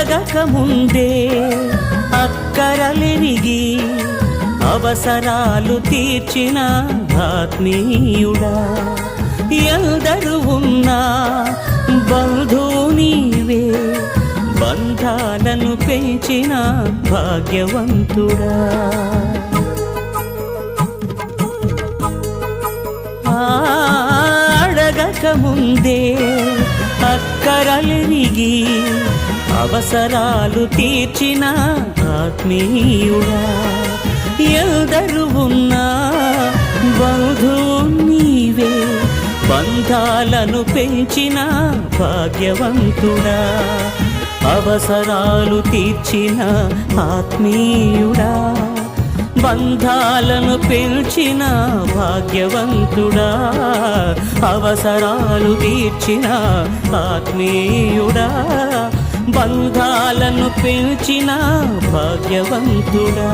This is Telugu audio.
అడగక ముందే అక్కరలెరిగి అవసరాలు తీర్చిన ఆత్మీయుడా, ఎందరు ఉన్నా బంధువు నీవే, బంధాలను పెంచిన భాగ్యవంతుడా. అడగక ముందే అక్కరలెరిగి అవసరాలు తీర్చిన ఆత్మీయుడా, ఎందరు ఉన్నా బంధువు నీవే, బంధాలను పెంచిన భాగ్యవంతుడా. అవసరాలు తీర్చిన ఆత్మీయుడా, బంధాలను పెంచిన భాగ్యవంతుడా. అవసరాలు తీర్చిన ఆత్మీయుడా, బంధాలను పెంచిన భాగ్యవంతుడా.